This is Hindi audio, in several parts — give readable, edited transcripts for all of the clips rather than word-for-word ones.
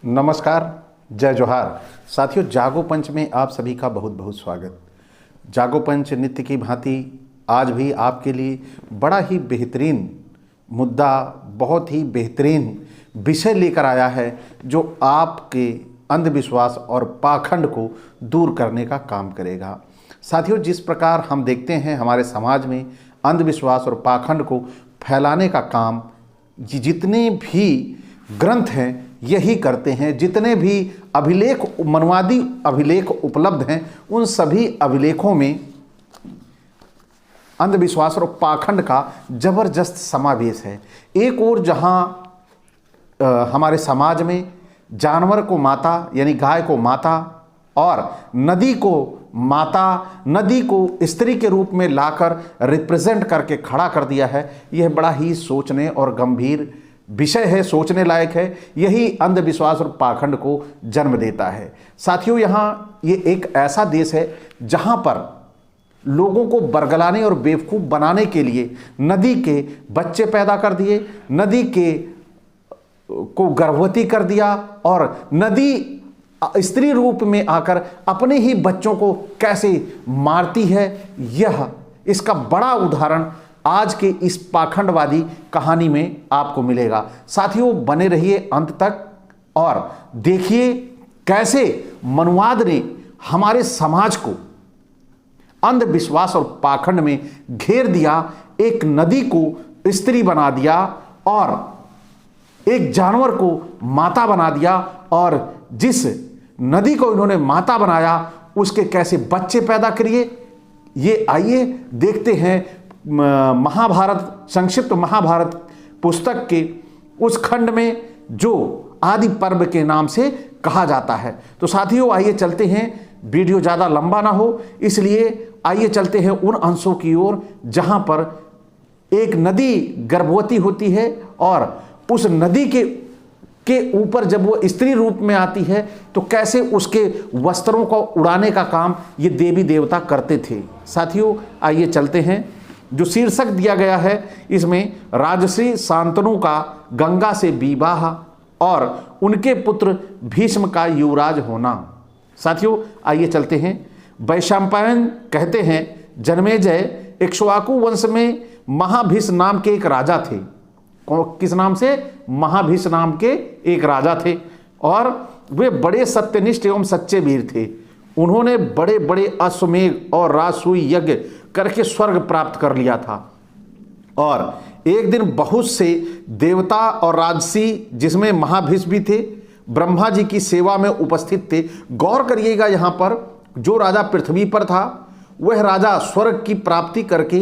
नमस्कार, जय जोहार। साथियों, जागो पंच में आप सभी का बहुत बहुत स्वागत। जागो पंच नित्य की भांति आज भी आपके लिए बड़ा ही बेहतरीन मुद्दा, बहुत ही बेहतरीन विषय लेकर आया है जो आपके अंधविश्वास और पाखंड को दूर करने का काम करेगा। साथियों, जिस प्रकार हम देखते हैं हमारे समाज में अंधविश्वास और पाखंड को फैलाने का काम जितने भी ग्रंथ हैं यही करते हैं, जितने भी अभिलेख, मनवादी अभिलेख उपलब्ध हैं, उन सभी अभिलेखों में अंधविश्वास और पाखंड का जबरदस्त समावेश है। एक ओर जहां हमारे समाज में जानवर को माता यानी गाय को माता और नदी को माता, नदी को स्त्री के रूप में लाकर रिप्रेजेंट करके खड़ा कर दिया है, यह बड़ा ही सोचने और गंभीर विषय है, सोचने लायक है। यही अंधविश्वास और पाखंड को जन्म देता है। साथियों, यहाँ ये एक ऐसा देश है जहाँ पर लोगों को बरगलाने और बेवकूफ़ बनाने के लिए नदी के बच्चे पैदा कर दिए, नदी के को गर्भवती कर दिया और नदी स्त्री रूप में आकर अपने ही बच्चों को कैसे मारती है, यह इसका बड़ा उदाहरण आज के इस पाखंडवादी कहानी में आपको मिलेगा। साथियों, बने रहिए अंत तक और देखिए कैसे मनुवाद ने हमारे समाज को अंधविश्वास और पाखंड में घेर दिया, एक नदी को स्त्री बना दिया और एक जानवर को माता बना दिया, और जिस नदी को इन्होंने माता बनाया उसके कैसे बच्चे पैदा करिए, ये आइए देखते हैं। महाभारत, संक्षिप्त महाभारत पुस्तक के उस खंड में जो आदि पर्व के नाम से कहा जाता है। तो साथियों, आइए चलते हैं, वीडियो ज़्यादा लंबा ना हो इसलिए आइए चलते हैं उन अंशों की ओर जहां पर एक नदी गर्भवती होती है और उस नदी के ऊपर जब वो स्त्री रूप में आती है तो कैसे उसके वस्त्रों को उड़ाने का काम ये देवी देवता करते थे। साथियों, आइए चलते हैं। जो शीर्षक दिया गया है इसमें राजश्री शांतनु का गंगा से विवाह और उनके पुत्र भीष्म का युवराज होना। साथियों, आइए चलते हैं। वैशंपायन कहते हैं जन्मेजय इक्ष्वाकु वंश में महाभीष नाम के एक राजा थे। किस नाम से? महाभीष नाम के एक राजा थे और वे बड़े सत्यनिष्ठ एवं सच्चे वीर थे। उन्होंने बड़े बड़े अश्वमेध और राजसूय यज्ञ करके स्वर्ग प्राप्त कर लिया था। और एक दिन बहुत से देवता और राजसी, जिसमें महाभीष भी थे, ब्रह्मा जी की सेवा में उपस्थित थे। गौर करिएगा, यहाँ पर जो राजा पृथ्वी पर था वह राजा स्वर्ग की प्राप्ति करके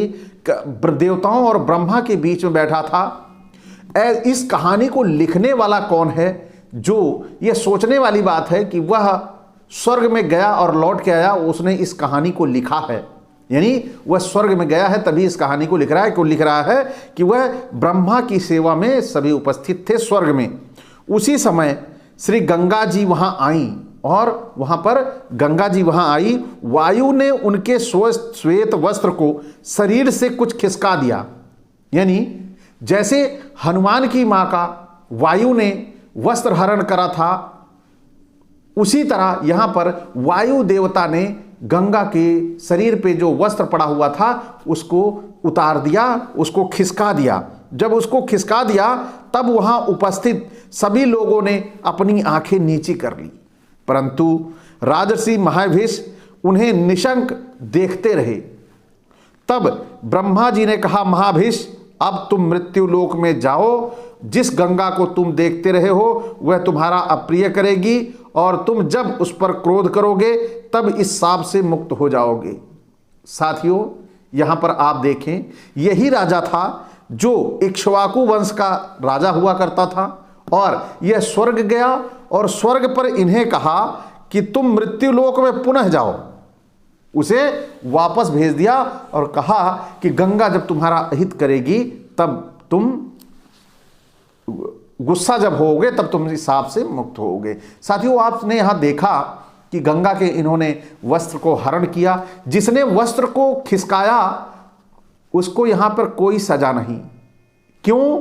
देवताओं और ब्रह्मा के बीच में बैठा था। इस कहानी को लिखने वाला कौन है? जो यह सोचने वाली बात है कि वह स्वर्ग में गया और लौट के आया, उसने इस कहानी को लिखा है। यानी वह स्वर्ग में गया है तभी इस कहानी को लिख रहा है। क्यों लिख रहा है? कि वह ब्रह्मा की सेवा में सभी उपस्थित थे स्वर्ग में। उसी समय श्री गंगा जी वहां आई और वहां पर गंगा जी वहां आई, वायु ने उनके श्वेत वस्त्र को शरीर से कुछ खिसका दिया। यानी जैसे हनुमान की मां का वायु ने वस्त्र हरण करा था, उसी तरह यहां पर वायु देवता ने गंगा के शरीर पे जो वस्त्र पड़ा हुआ था उसको उतार दिया, उसको खिसका दिया। जब उसको खिसका दिया तब वहां उपस्थित सभी लोगों ने अपनी आंखें नीची कर ली, परंतु राजर्षि महाभीष उन्हें निशंक देखते रहे। तब ब्रह्मा जी ने कहा, महाभीष, अब तुम मृत्यु लोक में जाओ। जिस गंगा को तुम देखते रहे हो वह तुम्हारा अप्रिय करेगी और तुम जब उस पर क्रोध करोगे तब इस शाप से मुक्त हो जाओगे। साथियों, यहां पर आप देखें, यही राजा था जो इक्ष्वाकु वंश का राजा हुआ करता था और यह स्वर्ग गया और स्वर्ग पर इन्हें कहा कि तुम मृत्यु लोक में पुनः जाओ। उसे वापस भेज दिया और कहा कि गंगा जब तुम्हारा अहित करेगी तब तुम गुस्सा जब होगे तब तुम इस शाप से मुक्त होगे। साथियों, आपने यहां देखा कि गंगा के इन्होंने वस्त्र को हरण किया। जिसने वस्त्र को खिसकाया उसको यहां पर कोई सजा नहीं। क्यों?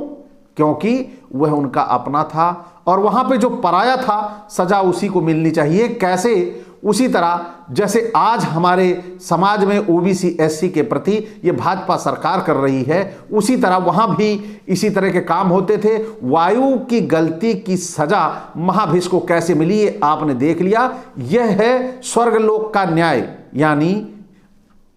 क्योंकि वह उनका अपना था और वहाँ पे जो पराया था सजा उसी को मिलनी चाहिए। कैसे? उसी तरह जैसे आज हमारे समाज में ओबीसी एससी के प्रति ये भाजपा सरकार कर रही है, उसी तरह वहाँ भी इसी तरह के काम होते थे। वायु की गलती की सजा महाभिष को कैसे मिली ये आपने देख लिया। यह है स्वर्गलोक का न्याय, यानी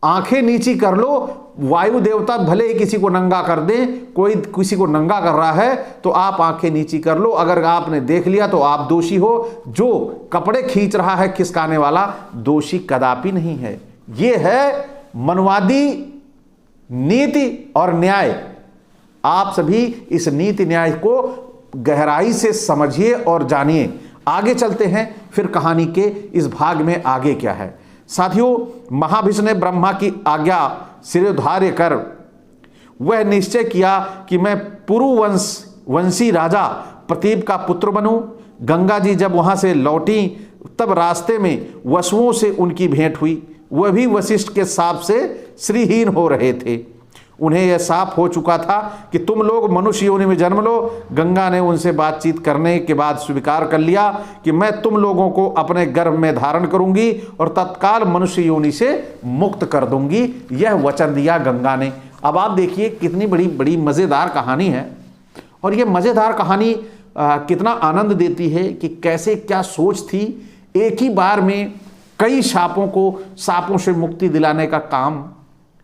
आंखें नीची कर लो। वायु देवता भले ही किसी को नंगा कर दे, कोई किसी को नंगा कर रहा है तो आप आंखें नीची कर लो। अगर आपने देख लिया तो आप दोषी हो। जो कपड़े खींच रहा है खिसकाने वाला दोषी कदापि नहीं है। ये है मनवादी नीति और न्याय। आप सभी इस नीति न्याय को गहराई से समझिए और जानिए। आगे चलते हैं फिर कहानी के इस भाग में आगे क्या है। साथियों, महाभिष ने ब्रह्मा की आज्ञा शिरोधार्य कर वह निश्चय किया कि मैं पुरुवंशी राजा प्रतीप का पुत्र बनूं। गंगा जी जब वहां से लौटी तब रास्ते में वसुओं से उनकी भेंट हुई। वह भी वशिष्ठ के शाप से श्रीहीन हो रहे थे। उन्हें यह साफ हो चुका था कि तुम लोग मनुष्य योनि में जन्म लो। गंगा ने उनसे बातचीत करने के बाद स्वीकार कर लिया कि मैं तुम लोगों को अपने गर्भ में धारण करूंगी और तत्काल मनुष्य योनि से मुक्त कर दूंगी। यह वचन दिया गंगा ने। अब आप देखिए कितनी बड़ी मज़ेदार कहानी है। और यह मज़ेदार कहानी कितना आनंद देती है कि कैसे क्या सोच थी। एक ही बार में कई सांपों से मुक्ति दिलाने का काम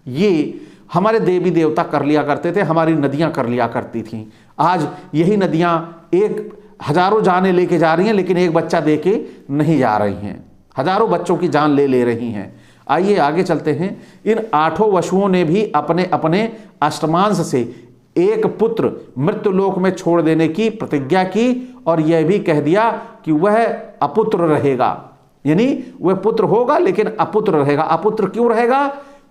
ये हमारे देवी देवता कर लिया करते थे, हमारी नदियां कर लिया करती थीं। आज यही नदियां एक हजारों जानें लेके जा रही हैं, लेकिन एक बच्चा दे के नहीं जा रही हैं। हजारों बच्चों की जान ले रही हैं। आइए आगे चलते हैं। इन 8 वसुओं ने भी अपने अपने अष्टमांश से एक पुत्र मृत्युलोक में छोड़ देने की प्रतिज्ञा की और यह भी कह दिया कि वह अपुत्र रहेगा, यानी वह पुत्र होगा लेकिन अपुत्र रहेगा। अपुत्र क्यों रहेगा?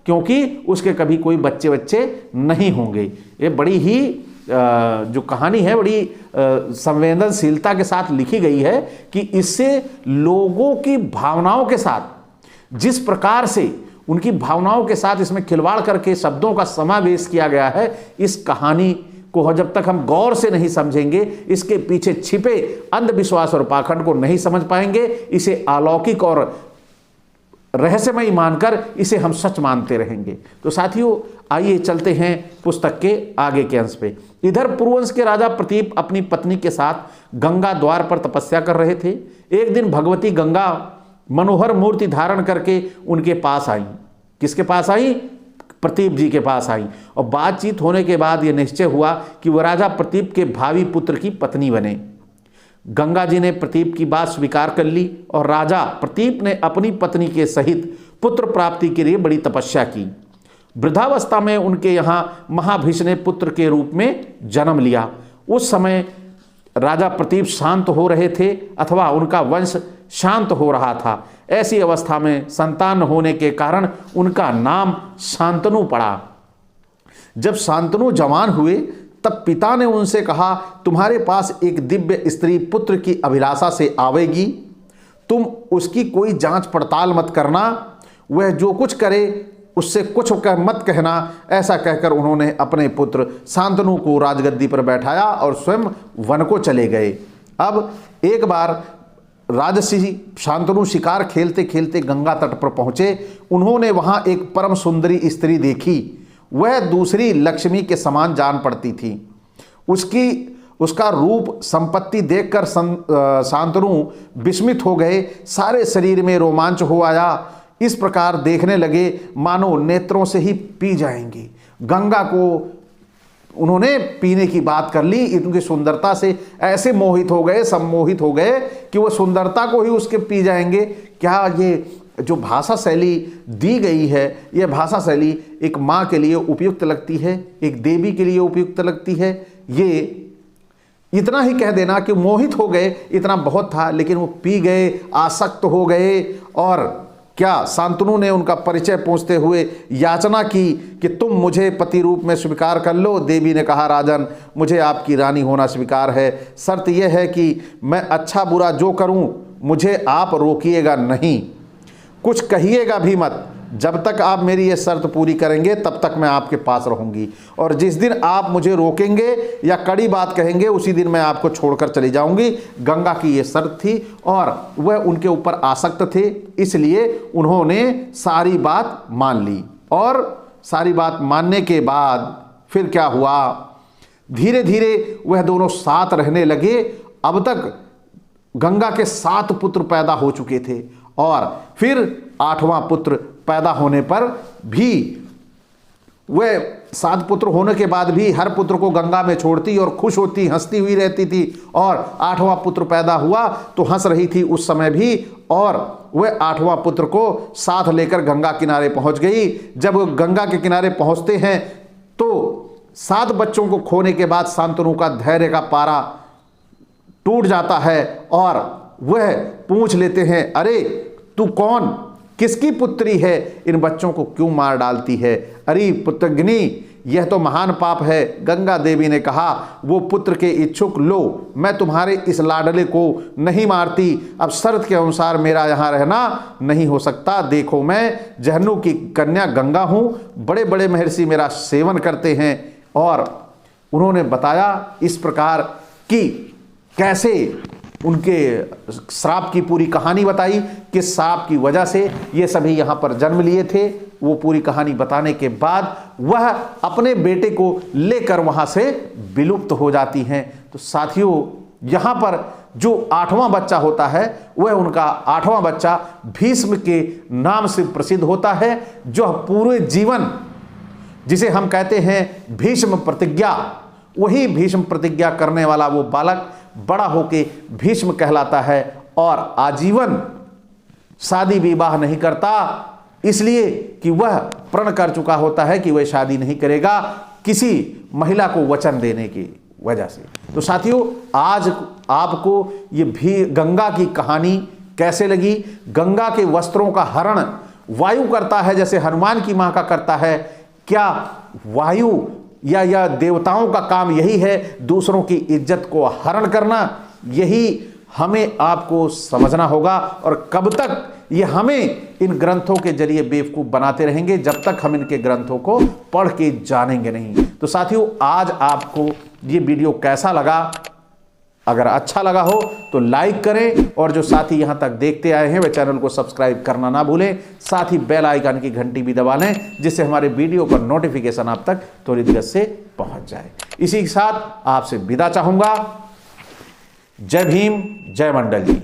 क्योंकि उसके कभी कोई बच्चे नहीं होंगे। ये बड़ी ही जो कहानी है बड़ी संवेदनशीलता के साथ लिखी गई है कि इससे लोगों की भावनाओं के साथ, जिस प्रकार से उनकी भावनाओं के साथ इसमें खिलवाड़ करके शब्दों का समावेश किया गया है, इस कहानी को जब तक हम गौर से नहीं समझेंगे, इसके पीछे छिपे अंधविश्वास और पाखंड को नहीं समझ पाएंगे। इसे अलौकिक और रहस्यमय मानकर इसे हम सच मानते रहेंगे। तो साथियों, आइए चलते हैं पुस्तक के आगे के अंश पे। इधर पुरुवंश के राजा प्रतीप अपनी पत्नी के साथ गंगा द्वार पर तपस्या कर रहे थे। एक दिन भगवती गंगा मनोहर मूर्ति धारण करके उनके पास आई। किसके पास आई? प्रतीप जी के पास आई। और बातचीत होने के बाद यह निश्चय हुआ कि वह राजा प्रतीप के भावी पुत्र की पत्नी बने। गंगा जी ने प्रतीप की बात स्वीकार कर ली और राजा प्रतीप ने अपनी पत्नी के सहित पुत्र प्राप्ति के लिए बड़ी तपस्या की। वृद्धावस्था में उनके यहाँ महाभिष ने पुत्र के रूप में जन्म लिया। उस समय राजा प्रतीप शांत हो रहे थे अथवा उनका वंश शांत हो रहा था। ऐसी अवस्था में संतान होने के कारण उनका नाम शांतनु पड़ा। जब शांतनु जवान हुए तब पिता ने उनसे कहा, तुम्हारे पास एक दिव्य स्त्री पुत्र की अभिलाषा से आवेगी, तुम उसकी कोई जांच पड़ताल मत करना, वह जो कुछ करे उससे कुछ मत कहना। ऐसा कहकर उन्होंने अपने पुत्र शांतनु को राजगद्दी पर बैठाया और स्वयं वन को चले गए। अब एक बार राजसी शांतनु शिकार खेलते खेलते गंगा तट पर पहुँचे। उन्होंने वहाँ एक परम सुंदरी स्त्री देखी। वह दूसरी लक्ष्मी के समान जान पड़ती थी। उसका रूप संपत्ति देखकर शांतनु विस्मित हो गए। सारे शरीर में रोमांच हो आया। इस प्रकार देखने लगे मानो नेत्रों से ही पी जाएंगे। गंगा को उन्होंने पीने की बात कर ली। इनकी सुंदरता से ऐसे मोहित हो गए, सम्मोहित हो गए कि वो सुंदरता को ही उसके पी जाएंगे। क्या ये जो भाषा शैली दी गई है, यह भाषा शैली एक माँ के लिए उपयुक्त लगती है, एक देवी के लिए उपयुक्त लगती है? ये इतना ही कह देना कि मोहित हो गए इतना बहुत था, लेकिन वो पी गए, आसक्त हो गए। और क्या शांतनु ने उनका परिचय पूछते हुए याचना की कि तुम मुझे पति रूप में स्वीकार कर लो। देवी ने कहा, राजन, मुझे आपकी रानी होना स्वीकार है। शर्त यह है कि मैं अच्छा बुरा जो करूं मुझे आप रोकिएगा नहीं, कुछ कहिएगा भी मत। जब तक आप मेरी ये शर्त पूरी करेंगे तब तक मैं आपके पास रहूंगी, और जिस दिन आप मुझे रोकेंगे या कड़ी बात कहेंगे उसी दिन मैं आपको छोड़कर चली जाऊंगी। गंगा की ये शर्त थी और वह उनके ऊपर आसक्त थे, इसलिए उन्होंने सारी बात मान ली। और सारी बात मानने के बाद फिर क्या हुआ, धीरे धीरे वह दोनों साथ रहने लगे। अब तक गंगा के 7 पुत्र पैदा हो चुके थे और फिर 8वां पुत्र पैदा होने पर भी वह 7 पुत्र होने के बाद भी हर पुत्र को गंगा में छोड़ती और खुश होती, हंसती हुई रहती थी। और 8वां पुत्र पैदा हुआ तो हंस रही थी उस समय भी, और वह 8वां पुत्र को साथ लेकर गंगा किनारे पहुंच गई। जब वो गंगा के किनारे पहुंचते हैं तो 7 बच्चों को खोने के बाद शांतनु का धैर्य का पारा टूट जाता है और वह पूछ लेते हैं, अरे तू कौन, किसकी पुत्री है, इन बच्चों को क्यों मार डालती है? अरे पुत्रग्नि, यह तो महान पाप है। गंगा देवी ने कहा, वो पुत्र के इच्छुक लो, मैं तुम्हारे इस लाडले को नहीं मारती। अब शर्त के अनुसार मेरा यहाँ रहना नहीं हो सकता। देखो मैं जहन्नू की कन्या गंगा हूँ, बड़े बड़े महर्षि मेरा सेवन करते हैं। और उन्होंने बताया इस प्रकार कि कैसे उनके श्राप की पूरी कहानी बताई, किस श्राप की वजह से ये सभी यहाँ पर जन्म लिए थे। वो पूरी कहानी बताने के बाद वह अपने बेटे को लेकर वहाँ से विलुप्त हो जाती हैं। तो साथियों, यहाँ पर जो 8वां बच्चा होता है वह उनका 8वां बच्चा भीष्म के नाम से प्रसिद्ध होता है, जो पूरे जीवन जिसे हम कहते हैं भीष्म प्रतिज्ञा, वही भीष्म प्रतिज्ञा करने वाला वो बालक बड़ा होके भीष्म कहलाता है और आजीवन शादी विवाह नहीं करता, इसलिए कि वह प्रण कर चुका होता है कि वह शादी नहीं करेगा किसी महिला को वचन देने की वजह से। तो साथियों, आज आपको ये भी गंगा की कहानी कैसे लगी? गंगा के वस्त्रों का हरण वायु करता है जैसे हनुमान की मां का करता है। क्या वायु या देवताओं का काम यही है, दूसरों की इज्जत को हरण करना? यही हमें आपको समझना होगा। और कब तक ये हमें इन ग्रंथों के जरिए बेवकूफ़ बनाते रहेंगे, जब तक हम इनके ग्रंथों को पढ़ के जानेंगे नहीं। तो साथियों, आज आपको ये वीडियो कैसा लगा? अगर अच्छा लगा हो तो लाइक करें, और जो साथी यहाँ तक देखते आए हैं वे चैनल को सब्सक्राइब करना ना भूलें। साथ ही बेल आइकन की घंटी भी दबा लें, जिससे हमारे वीडियो का नोटिफिकेशन आप तक त्वरित गति से पहुँच जाए। इसी के साथ आपसे विदा चाहूँगा। जय भीम, जय मंडल जी।